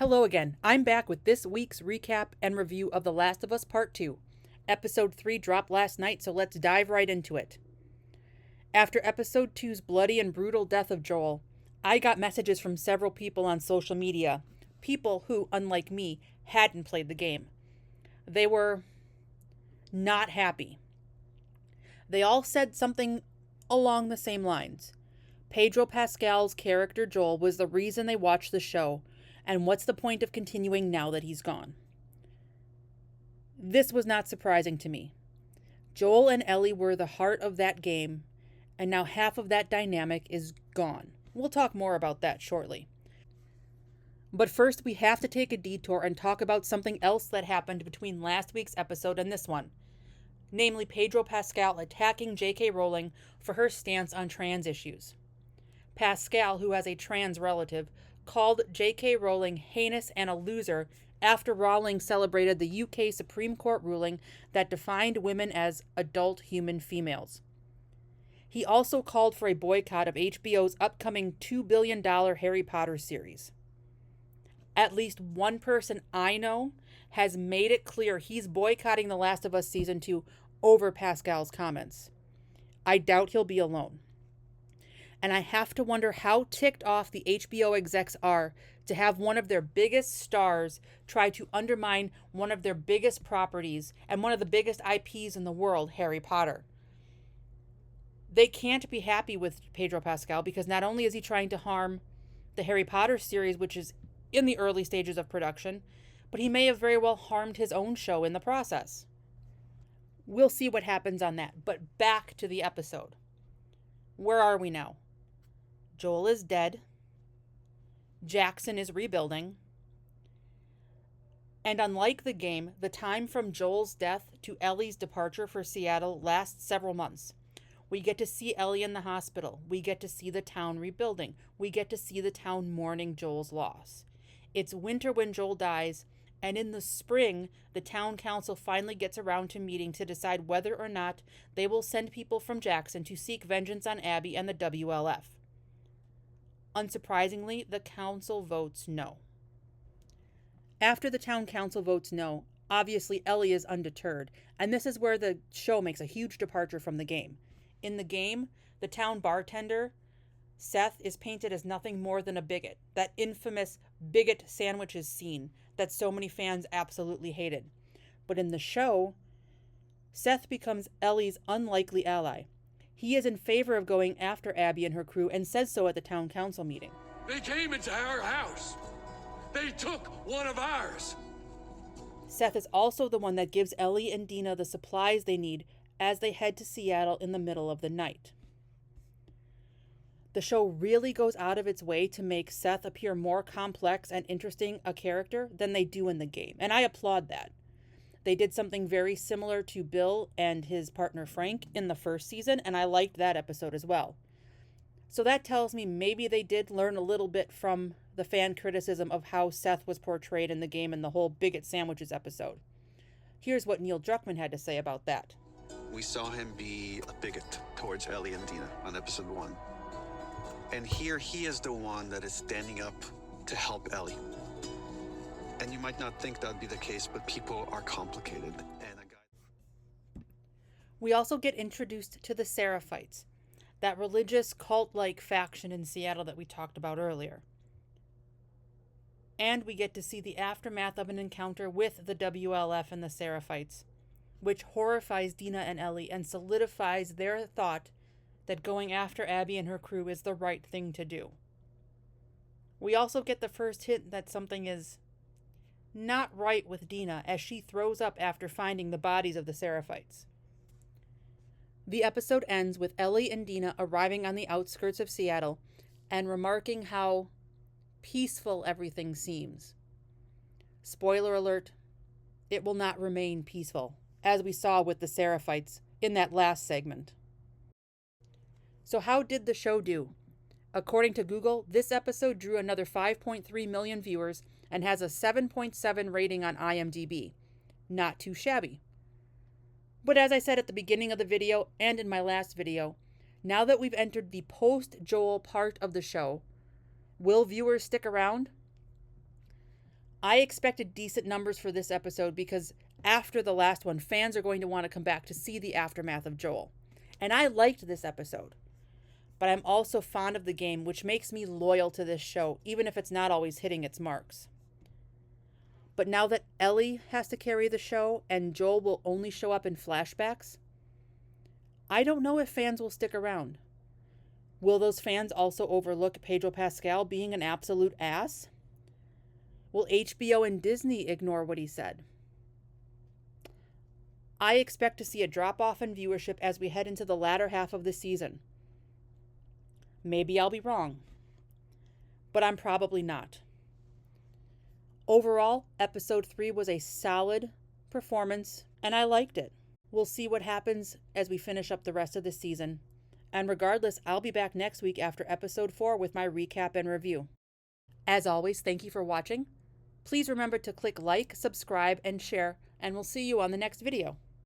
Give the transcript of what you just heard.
Hello again. I'm back with this week's recap and review of The Last of Us Part 2. Episode 3 dropped last night, so let's dive right into it. After Episode 2's bloody and brutal death of Joel, I got messages from several people on social media, people who, unlike me, hadn't played the game. They were not happy. They all said something along the same lines. Pedro Pascal's character Joel was the reason they watched the show, and what's the point of continuing now that he's gone? This was not surprising to me. Joel and Ellie were the heart of that game, and now half of that dynamic is gone. We'll talk more about that shortly. But first, we have to take a detour and talk about something else that happened between last week's episode and this one. Namely, Pedro Pascal attacking J.K. Rowling for her stance on trans issues. Pascal, who has a trans relative, called J.K. Rowling heinous and a loser after Rowling celebrated the UK Supreme Court ruling that defined women as adult human females. He also called for a boycott of HBO's upcoming $2 billion Harry Potter series. At least one person I know has made it clear he's boycotting The Last of Us Season 2 over Pascal's comments. I doubt he'll be alone. And I have to wonder how ticked off the HBO execs are to have one of their biggest stars try to undermine one of their biggest properties and one of the biggest IPs in the world, Harry Potter. They can't be happy with Pedro Pascal because not only is he trying to harm the Harry Potter series, which is in the early stages of production, but he may have very well harmed his own show in the process. We'll see what happens on that, but back to the episode. Where are we now? Joel is dead. Jackson is rebuilding. And unlike the game, the time from Joel's death to Ellie's departure for Seattle lasts several months. We get to see Ellie in the hospital. We get to see the town rebuilding. We get to see the town mourning Joel's loss. It's winter when Joel dies, and in the spring, the town council finally gets around to meeting to decide whether or not they will send people from Jackson to seek vengeance on Abby and the WLF. Unsurprisingly, the council votes no. After the town council votes no, obviously Ellie is undeterred, and this is where the show makes a huge departure from the game. In the game, the town bartender, Seth, is painted as nothing more than a bigot, that infamous bigot sandwiches scene that so many fans absolutely hated. But in the show, Seth becomes Ellie's unlikely ally. He is in favor of going after Abby and her crew and says so at the town council meeting. They came into our house. They took one of ours. Seth is also the one that gives Ellie and Dina the supplies they need as they head to Seattle in the middle of the night. The show really goes out of its way to make Seth appear more complex and interesting a character than they do in the game, and I applaud that. They did something very similar to Bill and his partner Frank in the first season, and I liked that episode as well. So that tells me maybe they did learn a little bit from the fan criticism of how Seth was portrayed in the game in the whole bigot sandwiches episode. Here's what Neil Druckmann had to say about that. We saw him be a bigot towards Ellie and Dina on episode 1. And here he is the one that is standing up to help Ellie. And you might not think that'd be the case, but people are complicated. We also get introduced to the Seraphites, that religious cult-like faction in Seattle that we talked about earlier. And we get to see the aftermath of an encounter with the WLF and the Seraphites, which horrifies Dina and Ellie and solidifies their thought that going after Abby and her crew is the right thing to do. We also get the first hint that something is not right with Dina as she throws up after finding the bodies of the Seraphites. The episode ends with Ellie and Dina arriving on the outskirts of Seattle and remarking how peaceful everything seems. Spoiler alert, it will not remain peaceful, as we saw with the Seraphites in that last segment. So how did the show do? According to Google, this episode drew another 5.3 million viewers and has a 7.7 rating on IMDb. Not too shabby. But as I said at the beginning of the video and in my last video, now that we've entered the post-Joel part of the show, will viewers stick around? I expected decent numbers for this episode because after the last one, fans are going to want to come back to see the aftermath of Joel. And I liked this episode. But I'm also fond of the game, which makes me loyal to this show, even if it's not always hitting its marks. But now that Ellie has to carry the show and Joel will only show up in flashbacks, I don't know if fans will stick around. Will those fans also overlook Pedro Pascal being an absolute ass? Will HBO and Disney ignore what he said? I expect to see a drop-off in viewership as we head into the latter half of the season. Maybe I'll be wrong, but I'm probably not. Overall, episode 3 was a solid performance, and I liked it. We'll see what happens as we finish up the rest of the season. And regardless, I'll be back next week after episode 4 with my recap and review. As always, thank you for watching. Please remember to click like, subscribe, and share, and we'll see you on the next video.